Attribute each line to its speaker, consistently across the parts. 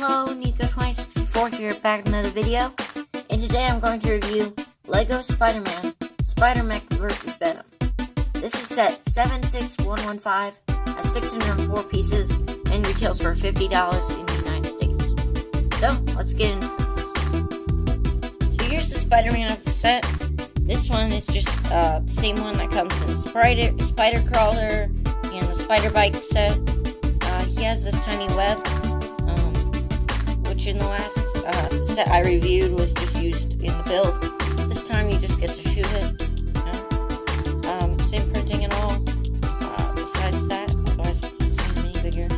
Speaker 1: Hello, Nico2064 here, back with another video, and today I'm going to review LEGO Spider-Man, Spider-Mech vs. Venom. This is set 76115, has 604 pieces, and retails for $50 in the United States. So, let's get into this. So here's the Spider-Man of the set. This one is just the same one that comes in the Spider Crawler and the Spider Bike set. He has this tiny web, which in the last set I reviewed was just used in the build. This time you just get to shoot it. Same printing and all. Besides that, otherwise it's the same minifigure.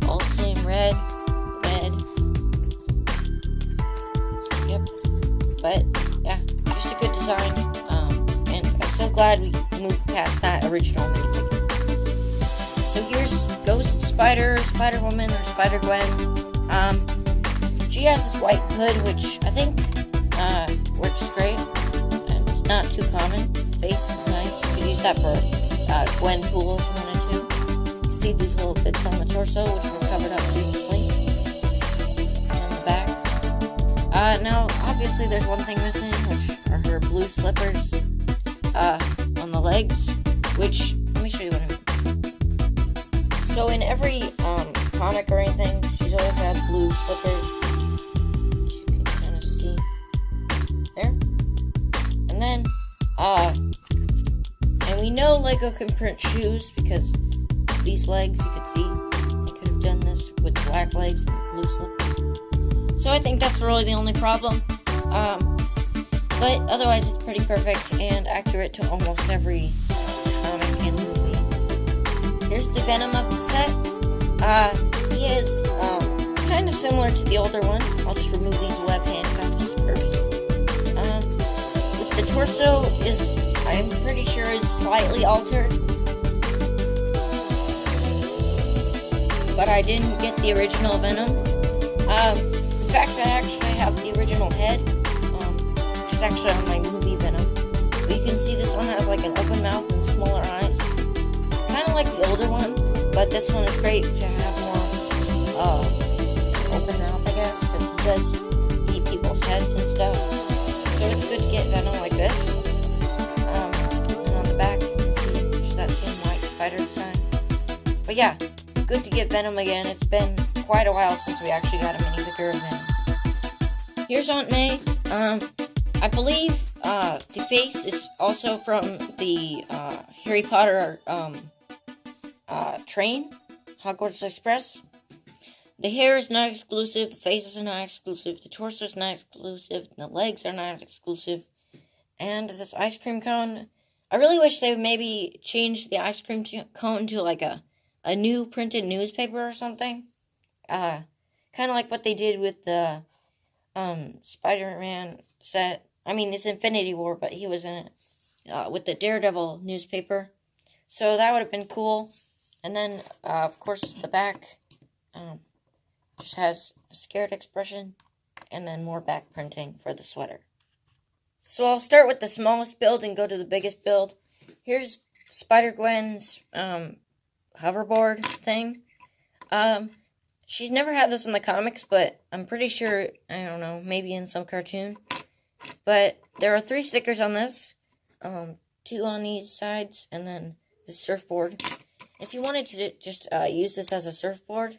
Speaker 1: All same red. Yep. But yeah, just a good design. And I'm so glad we moved past that original minifigure. So here's Ghost Spider, Spider-Woman, or Spider-Gwen. She has this white hood, which I think works great, and it's not too common. The face is nice. You could use that for Gwen Pool if you wanted to. You see these little bits on the torso, which were covered up previously. And on the back. Now, obviously there's one thing missing, which are her blue slippers on the legs, which, let me show you what I mean. So in every comic or anything, she's always had blue slippers. You can kind of see there. And then, and we know LEGO can print shoes because these legs, you could see, they could have done this with black legs and blue slippers. So I think that's really the only problem. But otherwise, it's pretty perfect and accurate to almost every comic and movie. Here's the Venom of the set. He is kind of similar to the older one. I'll just remove these web handcuffs first. The torso is, I'm pretty sure, is slightly altered. But I didn't get the original Venom. In fact, I actually have the original head, which is actually on my movie Venom. But you can see this one has like an open mouth and smaller eyes. Kind of like the older one, but this one is great to have more open mouth, I guess, because he does eat people's heads and stuff. So it's good to get Venom like this. And on the back, you can see just that same white spider design. But yeah, good to get Venom again. It's been quite a while since we actually got a minifigure of Venom. Here's Aunt May. I believe the face is also from the Harry Potter train, Hogwarts Express. The hair is not exclusive, the face is not exclusive, the torso is not exclusive, the legs are not exclusive, and this ice cream cone, I really wish they would maybe change the ice cream cone to like a new printed newspaper or something. Kind of like what they did with the Spider-Man set. I mean, it's Infinity War, but he was in it with the Daredevil newspaper. So that would have been cool. And then, of course, the back just has a scared expression, and then more back printing for the sweater. So I'll start with the smallest build and go to the biggest build. Here's Spider-Gwen's hoverboard thing. She's never had this in the comics, but I'm pretty sure, I don't know, maybe in some cartoon. But there are 3 stickers on this, 2 on these sides, and then this surfboard. If you wanted to just use this as a surfboard,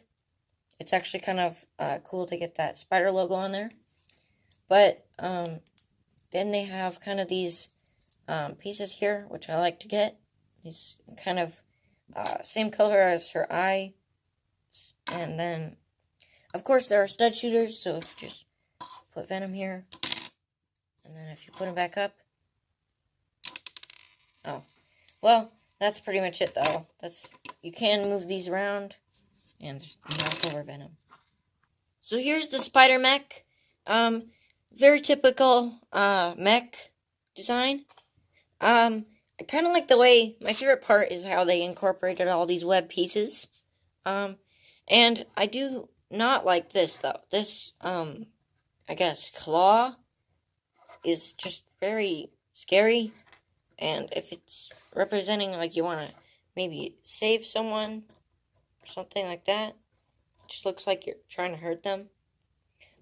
Speaker 1: it's actually kind of cool to get that spider logo on there. But then they have kind of these pieces here, which I like to get. These kind of same color as her eye. And then, of course, there are stud shooters, so if you just put Venom here, and then if you put him back up, oh, well, that's pretty much it, though. You can move these around, and just knock over Venom. So here's the Spider-Mech. Very typical mech design. I kind of like the way, my favorite part is how they incorporated all these web pieces. And I do not like this, though. This, I guess, claw is just very scary. And if it's representing, like, you want to maybe save someone or something like that, just looks like you're trying to hurt them.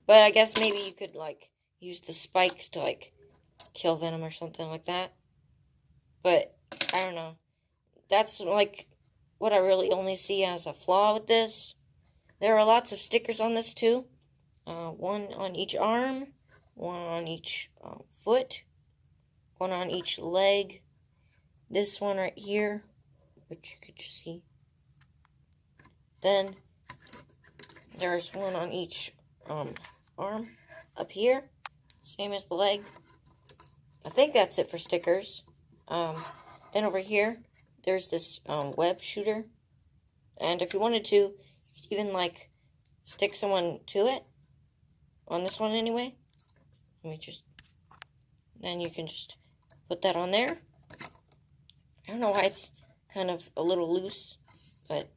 Speaker 1: But I guess maybe you could, like, use the spikes to, like, kill Venom or something like that. But, I don't know. That's, like, what I really only see as a flaw with this. There are lots of stickers on this, too. One on each arm, one on each foot, one on each leg. This one right here, which you could just see. Then, there's one on each arm up here, same as the leg. I think that's it for stickers. Then over here, there's this web shooter, and if you wanted to, you could even like stick someone to it. On this one anyway. Then you can just put that on there. I don't know why it's kind of a little loose, but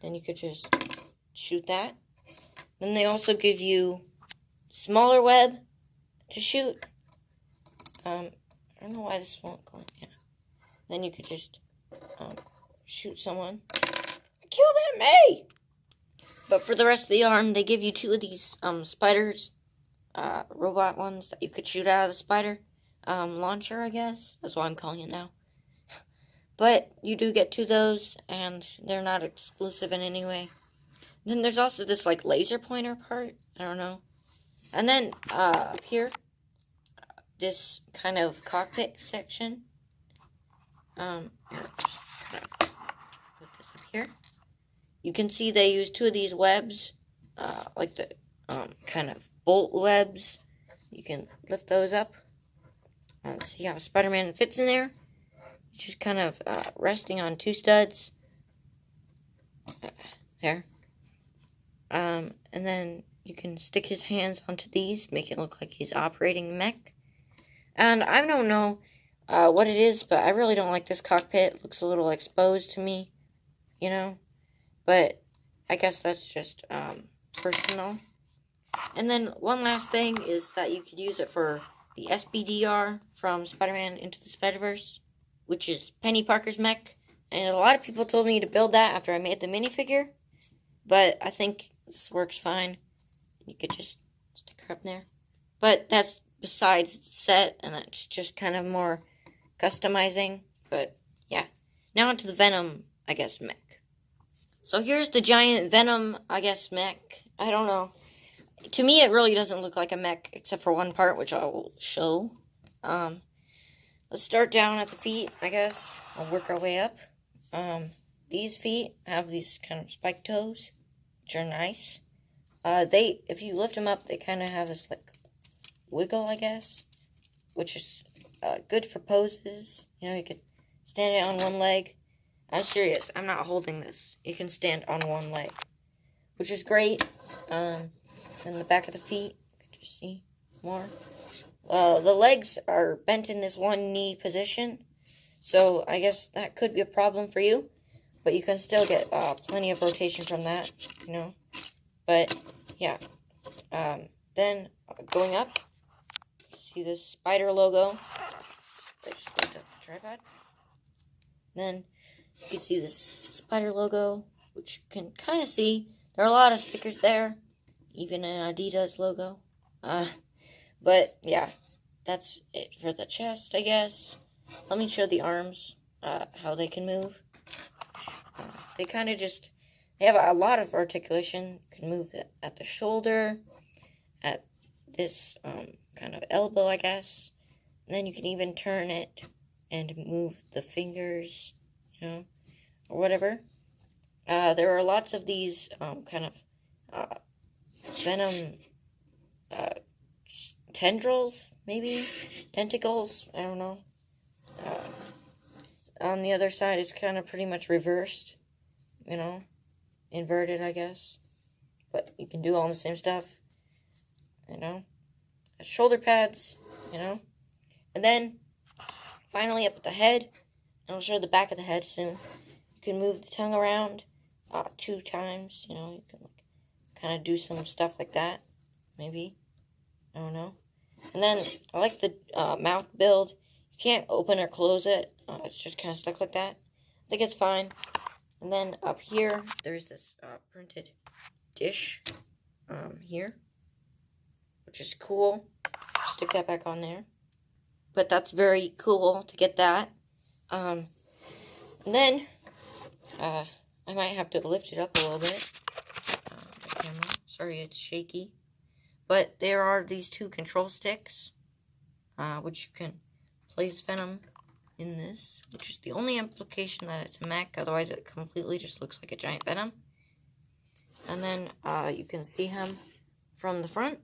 Speaker 1: then you could just shoot that. Then they also give you smaller web to shoot. I don't know why this won't go in. Yeah. Then you could just shoot someone. Kill that May! But for the rest of the arm, they give you 2 of these spiders, robot ones that you could shoot out of the spider launcher, I guess. That's what I'm calling it now. But you do get 2 of those, and they're not exclusive in any way. Then there's also this, like, laser pointer part. I don't know. And then up here, this kind of cockpit section. Just kind of put this up here. You can see they use 2 of these webs, like the kind of bolt webs. You can lift those up. See how Spider-Man fits in there? It's just kind of resting on 2 studs. There. And then you can stick his hands onto these, make it look like he's operating the mech. And I don't know what it is, but I really don't like this cockpit. It looks a little exposed to me, you know? But I guess that's just personal. And then one last thing is that you could use it for the SBDR from Spider-Man Into the Spider-Verse, which is Penny Parker's mech. And a lot of people told me to build that after I made the minifigure. But I think this works fine. You could just stick her up there. But that's besides the set, and that's just kind of more customizing. But yeah. Now onto the Venom, I guess, mech. So here's the giant Venom, I guess, mech. I don't know. To me, it really doesn't look like a mech, except for one part, which I will show. Let's start down at the feet, I guess. I'll work our way up. These feet have these kind of spiked toes, which are nice. If you lift them up, they kind of have this, like, wiggle, I guess, which is good for poses. You know, you could stand it on one leg. I'm serious. I'm not holding this. You can stand on one leg, which is great. Then the back of the feet, you can just see more. The legs are bent in this one knee position, so I guess that could be a problem for you. But you can still get plenty of rotation from that, you know. But, yeah. Then, going up, see this spider logo. I just lift up the tripod. Then, you can see this spider logo, which you can kind of see. There are a lot of stickers there, even an Adidas logo. But, yeah, that's it for the chest, I guess. Let me show the arms, how they can move. They kind of just, they have a lot of articulation. You can move it at the shoulder, at this kind of elbow, I guess. And then you can even turn it and move the fingers, you know, or whatever. There are lots of these kind of Venom tendrils, maybe? Tentacles? I don't know. On the other side, it's kind of pretty much reversed, you know, inverted, I guess. But you can do all the same stuff, you know. Shoulder pads, you know. And then, finally, up at the head, and I'll show the back of the head soon. You can move the tongue around 2 times, you know. You can like, kind of do some stuff like that, maybe. I don't know. And then, I like the mouth build. You can't open or close it. It's just kind of stuck like that. I think it's fine. And then up here, there's this printed dish here, which is cool. Stick that back on there. But that's very cool to get that. And then I might have to lift it up a little bit. The camera. Sorry, it's shaky. But there are these two control sticks, which you can place Venom in this, which is the only implication that it's a mech. Otherwise, it completely just looks like a giant Venom. And then you can see him from the front.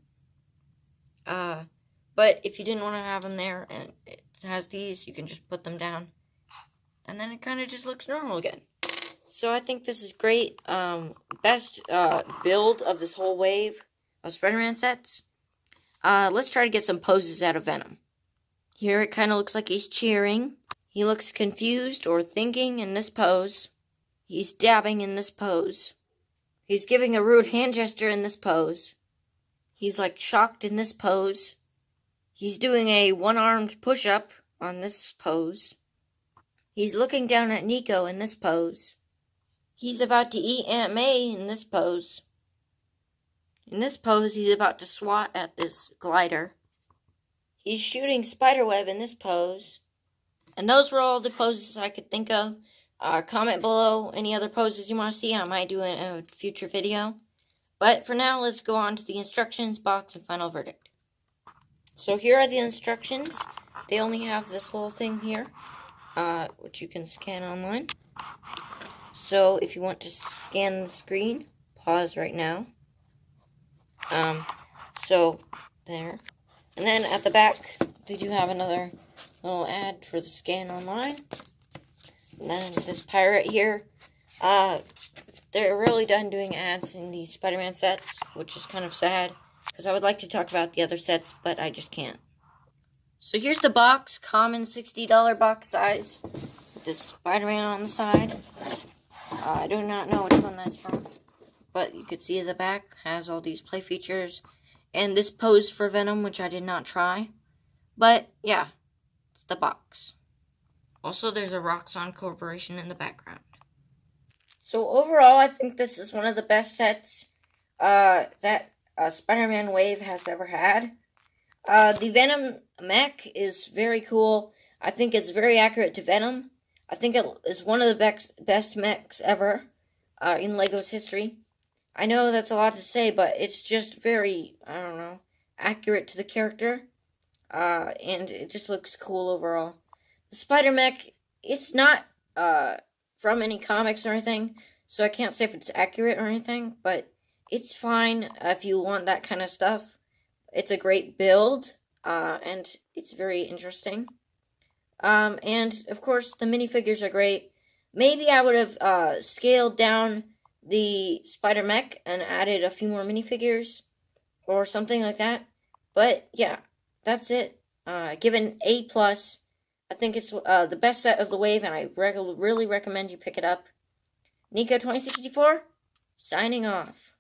Speaker 1: But if you didn't want to have them there and it has these, you can just put them down. And then it kind of just looks normal again. So I think this is great. Best build of this whole wave of Spider-Man sets. Let's try to get some poses out of Venom. Here it kind of looks like he's cheering. He looks confused or thinking in this pose. He's dabbing in this pose. He's giving a rude hand gesture in this pose. He's like shocked in this pose. He's doing a one-armed push-up on this pose. He's looking down at Nico in this pose. He's about to eat Aunt May in this pose. In this pose, he's about to swat at this glider. He's shooting spiderweb in this pose. And those were all the poses I could think of. Comment below any other poses you want to see. I might do in a future video. But for now, let's go on to the instructions, box, and final verdict. So here are the instructions. They only have this little thing here, which you can scan online. So if you want to scan the screen, pause right now. So there. And then at the back, they do have another little ad for the scan online. And then this pirate here. They're really done doing ads in these Spider-Man sets, which is kind of sad. Because I would like to talk about the other sets, but I just can't. So here's the box, common $60 box size, with this Spider-Man on the side. I do not know which one that's from, but you could see the back has all these play features, and this pose for Venom, which I did not try. But yeah, it's the box. Also, there's a Roxxon Corporation in the background. So overall, I think this is one of the best sets that Spider-Man Wave has ever had. The Venom mech is very cool. I think it's very accurate to Venom. I think it is one of the best mechs ever in LEGO's history. I know that's a lot to say, but it's just very, I don't know, accurate to the character. And it just looks cool overall. The Spider-Mech, it's not from any comics or anything, so I can't say if it's accurate or anything, but it's fine if you want that kind of stuff. It's a great build, and it's very interesting. And, of course, the minifigures are great. Maybe I would have scaled down the Spider-Mech and added a few more minifigures or something like that. But, yeah, that's it. Given A+, I think it's the best set of the wave, and I really recommend you pick it up. Nico2064, signing off.